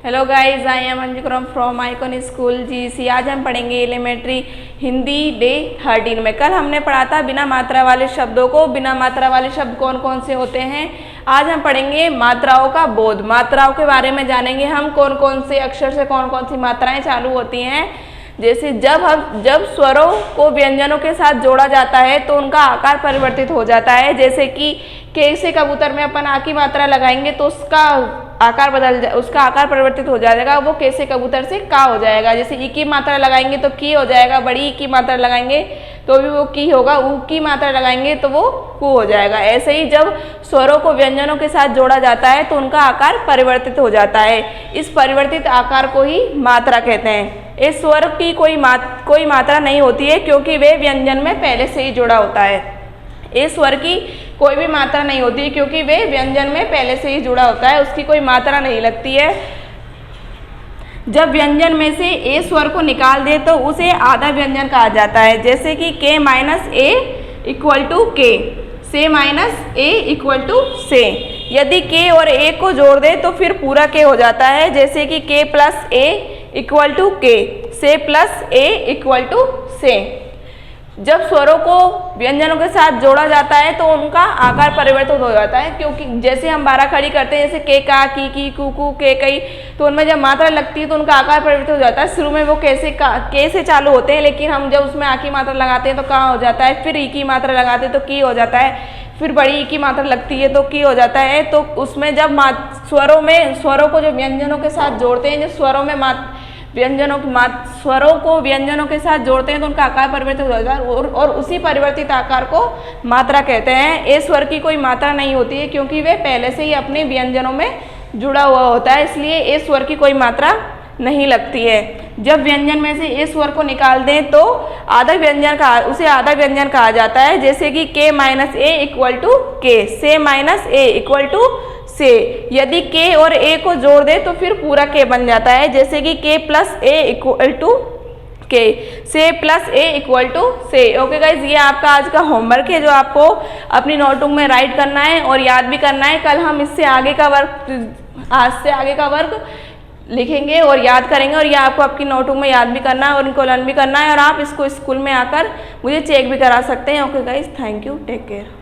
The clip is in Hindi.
Hello guys, I am Anju from icon school GC. आज हम पढ़ेंगे एलिमेंट्री हिंदी डे 13 में। कल हमने पढ़ा था बिना मात्रा वाले शब्दों को। बिना मात्रा वाले शब्द कौन कौन से होते हैं। आज हम पढ़ेंगे मात्राओं का बोध। मात्राओं के बारे में जानेंगे हम, कौन कौन से अक्षर से कौन कौन सी मात्राएं चालू होती हैं। जैसे जब स्वरों को व्यंजनों के साथ जोड़ा जाता है तो उनका आकार परिवर्तित हो जाता है। जैसे कि के से कबूतर में अपन आ की मात्रा लगाएंगे तो उसका आकार परिवर्तित हो जाएगा, वो के से कबूतर से का हो जाएगा। जैसे ई की मात्रा लगाएंगे तो की हो जाएगा, बड़ी ई की मात्रा लगाएंगे तो भी वो की होगा, ऊ की मात्रा लगाएंगे तो वो कु हो जाएगा। ऐसे ही जब स्वरों को व्यंजनों के साथ जोड़ा जाता है तो उनका आकार परिवर्तित हो जाता है। इस परिवर्तित आकार को ही मात्रा कहते हैं। इस स्वर की कोई मात्रा नहीं होती है क्योंकि वे व्यंजन में पहले से ही जुड़ा होता है। इस स्वर की कोई भी मात्रा नहीं होती है क्योंकि वे व्यंजन में पहले से ही जुड़ा होता है, उसकी कोई मात्रा नहीं लगती है। जब व्यंजन में से ए स्वर को निकाल दे तो उसे आधा व्यंजन कहा जाता है। जैसे कि के माइनस ए इक्वल टू के, से माइनस ए इक्वल टू से। यदि के और ए को जोड़ दे तो फिर पूरा के हो जाता है। जैसे कि के प्लस ए इक्वल टू के, से प्लस ए इक्वल टू से। जब स्वरों को व्यंजनों के साथ जोड़ा जाता है तो उनका आकार परिवर्तित हो जाता है, क्योंकि जैसे हम 12 खड़ी करते हैं, जैसे के का, की, कू, के कई, तो उनमें जब मात्रा लगती है तो उनका आकार परिवर्तित हो जाता है। शुरू में वो के से चालू होते हैं, लेकिन हम जब उसमें आ की मात्रा लगाते हैं तो का हो जाता है, फिर ई की मात्रा लगाते हैं तो की हो जाता है, फिर बड़ी ई की मात्रा लगती है तो की हो जाता है। तो उसमें जब स्वरों को जो व्यंजनों के साथ जोड़ते हैं, जो स्वरों में स्वरों को व्यंजनों के साथ जोड़ते हैं तो उनका आकार परिवर्तित हो जाता है और उसी परिवर्तित आकार को मात्रा कहते हैं। ए स्वर की कोई मात्रा नहीं होती है क्योंकि वे पहले से ही अपने व्यंजनों में जुड़ा हुआ होता है, इसलिए ए स्वर की कोई मात्रा नहीं लगती है। जब व्यंजन में से ए स्वर को निकाल दें तो उसे आधा व्यंजन कहा जाता है। जैसे कि के माइनस ए इक्वल टू के, से माइनस ए इक्वल टू से। यदि के और ए को जोड़ दे तो फिर पूरा के बन जाता है। जैसे कि के प्लस ए इक्वल टू के, से प्लस ए इक्वल टू से। ओके गाइज, ये आपका आज का होमवर्क है जो आपको अपनी नोटबुक में राइट करना है और याद भी करना है। कल हम इससे आगे का वर्क, आज से आगे का वर्क लिखेंगे और याद करेंगे, और ये आपको आपकी नोटबुक में याद भी करना है और इनको लर्न भी करना है, और आप इसको स्कूल में आकर मुझे चेक भी करा सकते हैं। Okay guys, thank you, take care.